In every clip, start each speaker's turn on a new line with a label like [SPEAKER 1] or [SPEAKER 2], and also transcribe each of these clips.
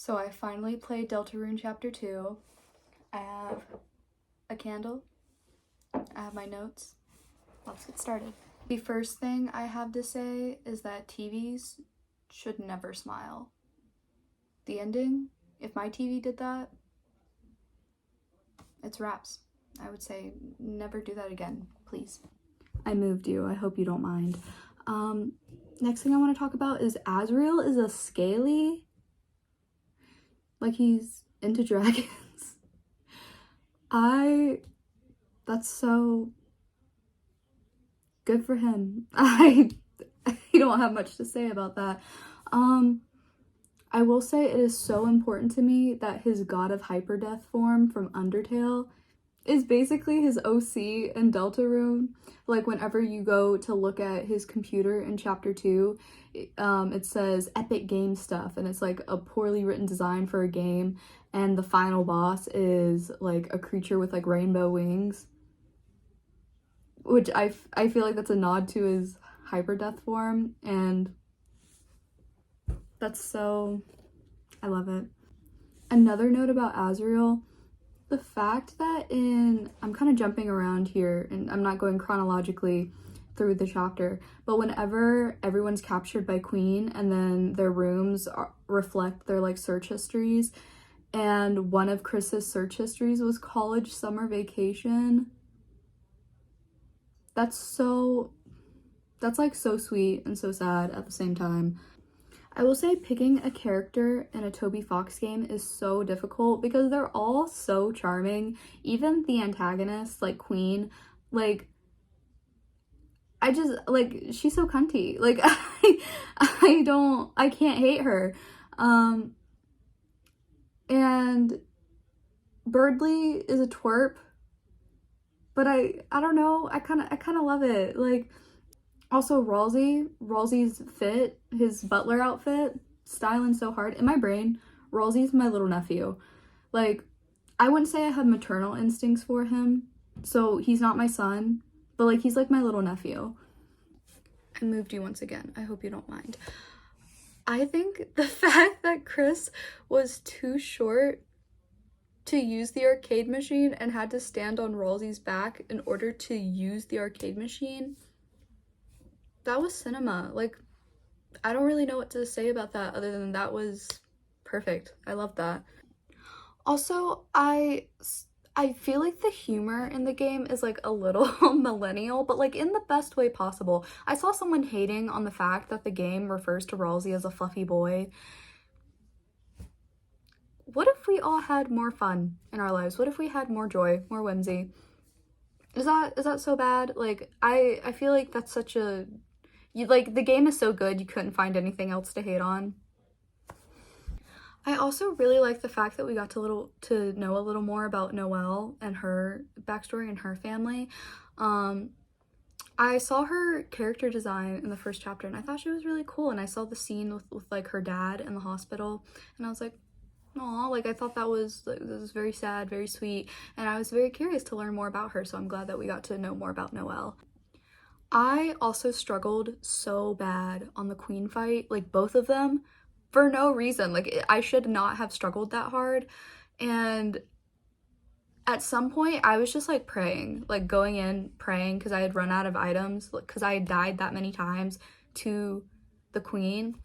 [SPEAKER 1] So I finally played Deltarune Chapter 2. I have a candle. I have my notes. Let's get started. The first thing I have to say is that TVs should never smile. The ending, if my TV did that, it's wraps. I would say never do that again, please. I moved you. I hope you don't mind. Next thing I want to talk about is Azriel is a scaly. Like he's into dragons. That's so good for him. I don't have much to say about that. I will say it is so important to me that his God of Hyperdeath form from Undertale is basically his OC in Deltarune. Like whenever you go to look at his computer in chapter 2, it says epic game stuff, and it's like a poorly written design for a game, and the final boss is like a creature with like rainbow wings, which I feel like that's a nod to his Hyperdeath form, and that's so, I love it. Another note about Azriel, the fact that I'm kind of jumping around here and I'm not going chronologically through the chapter, but whenever everyone's captured by Queen and then their rooms reflect their like search histories, and one of Chris's search histories was college summer vacation, that's like so sweet and so sad at the same time. I will say picking a character in a Toby Fox game is so difficult because they're all so charming. Even the antagonists, like Queen, like, she's so cunty. Like, I can't hate her. And Birdly is a twerp, but I don't know, I kind of love it. Like, also, Ralsei's fit, his butler outfit, styling so hard. In my brain, Ralsei's my little nephew. Like, I wouldn't say I have maternal instincts for him, so he's not my son, but like, he's like my little nephew. I moved you once again. I hope you don't mind. I think the fact that Chris was too short to use the arcade machine and had to stand on Ralsei's back in order to use the arcade machine, that was cinema. Like, I don't really know what to say about that other than that was perfect. I love that. Also, I feel like the humor in the game is like a little millennial, but like in the best way possible. I saw someone hating on the fact that the game refers to Ralsei as a fluffy boy. What if we all had more fun in our lives? What if we had more joy, more whimsy? Is that so bad? Like, I feel like that's such a, like, the game is so good you couldn't find anything else to hate on. I also really like the fact that we got to know a little more about Noelle and her backstory and her family. I saw her character design in the first chapter and I thought she was really cool, and I saw the scene with like her dad in the hospital and I was like, aw, like I thought that was very sad, very sweet, and I was very curious to learn more about her, so I'm glad that we got to know more about Noelle. I also struggled so bad on the Queen fight, like both of them, for no reason. Like, I should not have struggled that hard, and at some point I was just like praying, like going in praying because I had run out of items, because I had died that many times to the Queen.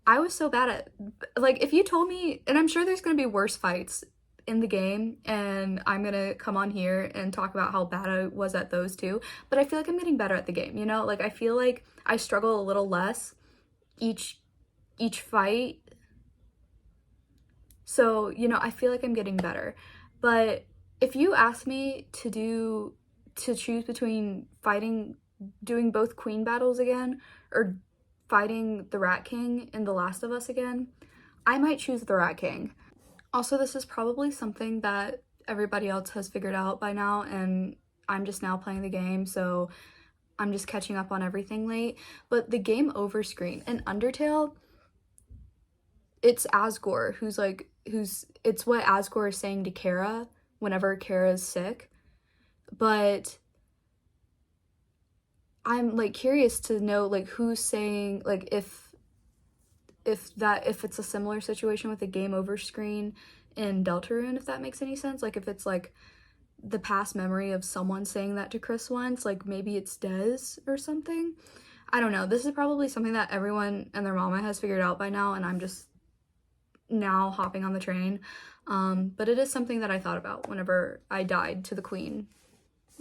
[SPEAKER 1] I was so bad at, like, if you told me, and I'm sure there's gonna be worse fights in the game, and I'm gonna come on here and talk about how bad I was at those too, but I feel like I'm getting better at the game, you know? Like, I feel like I struggle a little less each fight, so, you know, I feel like I'm getting better. But if you ask me to choose between doing both Queen battles again, or fighting the Rat King in The Last of Us again, I might choose the Rat King. Also, this is probably something that everybody else has figured out by now, and I'm just now playing the game, so I'm just catching up on everything late. But the game over screen in Undertale, it's Asgore it's what Asgore is saying to Kara whenever Kara's sick. But I'm like curious to know like who's saying, like, if if it's a similar situation with the game over screen in Deltarune, if that makes any sense. Like if it's like the past memory of someone saying that to Chris once, like maybe it's Des or something. I don't know. This is probably something that everyone and their mama has figured out by now, and I'm just now hopping on the train. But it is something that I thought about whenever I died to the queen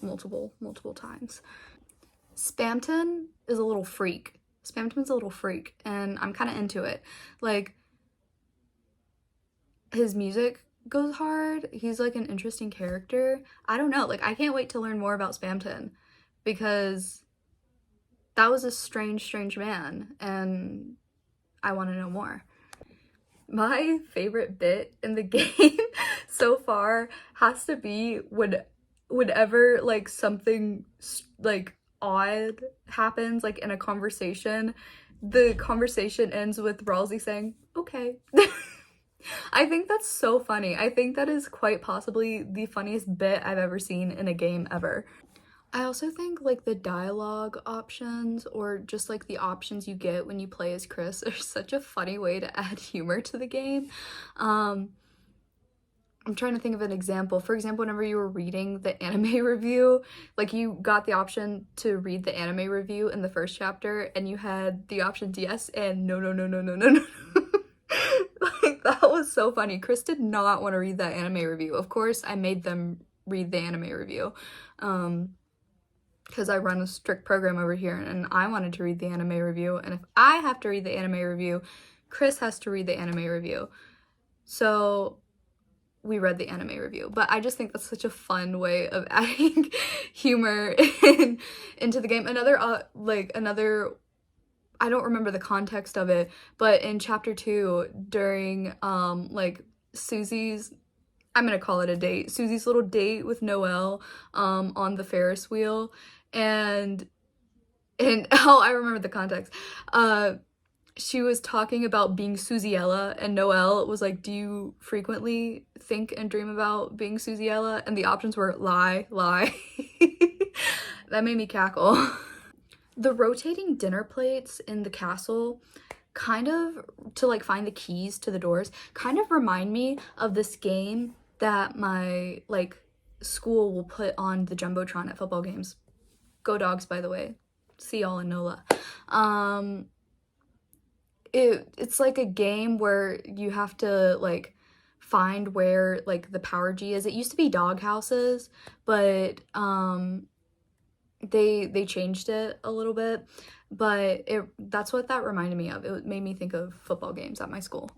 [SPEAKER 1] multiple times. Spamton is a little freak. Spamton's a little freak, and I'm kind of into it. Like, his music goes hard. He's like an interesting character. I don't know. Like, I can't wait to learn more about Spamton, because that was a strange man, and I want to know more. My favorite bit in the game so far has to be whenever like something like odd happens, like in a conversation, the conversation ends with Ralsei saying, okay. I think that's so funny. I think that is quite possibly the funniest bit I've ever seen in a game ever. I also think like the dialogue options, or just like the options you get when you play as Chris, are such a funny way to add humor to the game. I'm trying to think of an example. For example, whenever you were reading the anime review, like you got the option to read the anime review in the first chapter, and you had the options yes and no. Like, that was so funny. Chris did not want to read that anime review. Of course, I made them read the anime review. Because I run a strict program over here, and I wanted to read the anime review, and if I have to read the anime review, Chris has to read the anime review. So we read the anime review. But I just think that's such a fun way of adding humor into the game. Another, I don't remember the context of it, but in chapter 2, during, like, Susie's, I'm gonna call it a date, Susie's little date with Noelle, on the Ferris wheel, and oh, I remember the context. She was talking about being Susiella, and Noelle was like, do you frequently think and dream about being Susiella? And the options were lie. That made me cackle. The rotating dinner plates in the castle, kind of, to like find the keys to the doors, kind of remind me of this game that my like school will put on the Jumbotron at football games. Go Dogs, by the way. See y'all in NOLA. It's like a game where you have to like find where like the power G is. It used to be dog houses, but they changed it a little bit, but that's what that reminded me of. It made me think of football games at my school.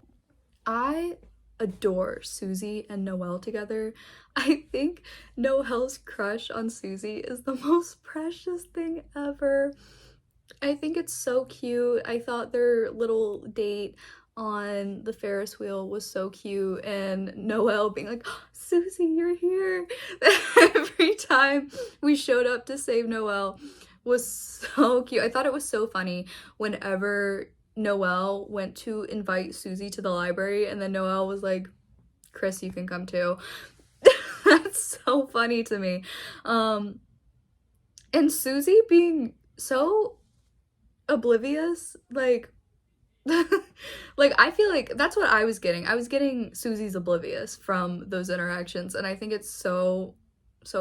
[SPEAKER 1] I adore Susie and Noelle together. I think Noelle's crush on Susie is the most precious thing ever. I think it's so cute. I thought their little date on the Ferris wheel was so cute, and Noelle being like, oh, Susie, you're here. Every time we showed up to save Noelle was so cute. I thought it was so funny whenever Noelle went to invite Susie to the library, and then Noelle was like, Chris, you can come too. That's so funny to me. And Susie being so oblivious, like like I feel like that's what I was getting. I was getting Susie's oblivious from those interactions, and I think it's so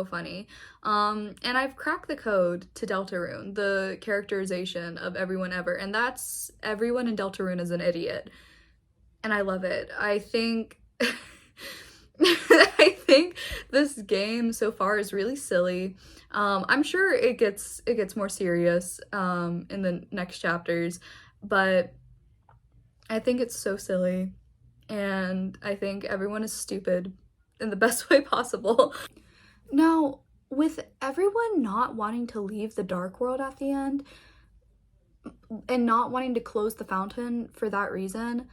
[SPEAKER 1] funny. And I've cracked the code to Deltarune, the characterization of everyone ever, and that's everyone in Deltarune is an idiot, and I love it. I think I think this game so far is really silly. I'm sure it gets more serious in the next chapters, but I think it's so silly, and I think everyone is stupid in the best way possible. Now, with everyone not wanting to leave the Dark World at the end, and not wanting to close the fountain for that reason,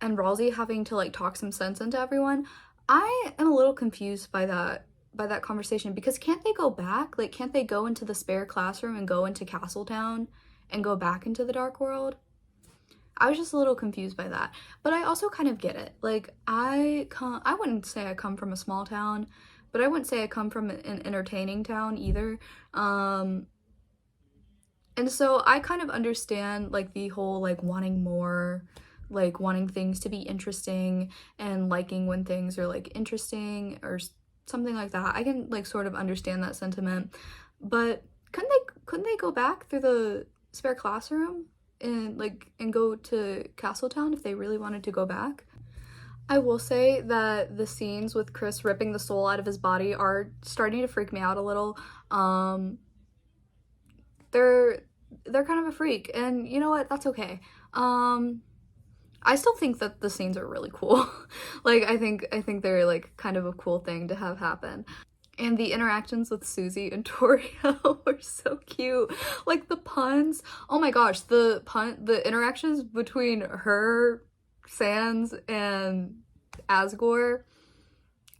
[SPEAKER 1] and Ralsei having to like talk some sense into everyone, I am a little confused by that conversation, because can't they go back? Like, can't they go into the spare classroom and go into Castletown and go back into the Dark World? I was just a little confused by that, but I also kind of get it. Like, I wouldn't say I come from a small town, but I wouldn't say I come from an entertaining town either. And so I kind of understand like the whole like wanting more like wanting things to be interesting and liking when things are like interesting or something like that. I can like sort of understand that sentiment, but couldn't they go back through the spare classroom and go to Castletown if they really wanted to go back? I will say that the scenes with Chris ripping the soul out of his body are starting to freak me out a little. They're kind of a freak, and you know what? That's okay. I still think that the scenes are really cool. Like I think they're like kind of a cool thing to have happen. And the interactions with Susie and Torio are so cute. Like the puns. Oh my gosh, the interactions between her, Sans, and Asgore.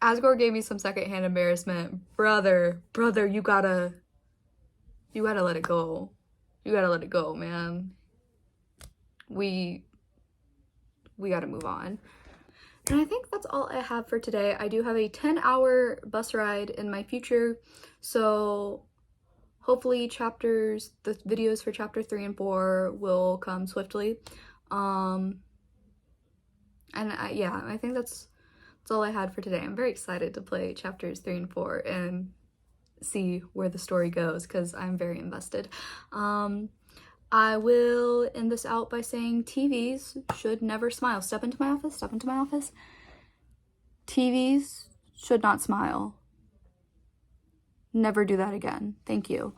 [SPEAKER 1] Asgore gave me some secondhand embarrassment. Brother, you gotta let it go. You gotta let it go, man. We gotta move on. And I think that's all I have for today. I do have a 10-hour bus ride in my future, so hopefully the videos for chapter 3 and 4 will come swiftly. And yeah, I think that's all I had for today. I'm very excited to play chapters 3 and 4 and see where the story goes because I'm very invested. I will end this out by saying TVs should never smile. Step into my office, step into my office. TVs should not smile. Never do that again. Thank you.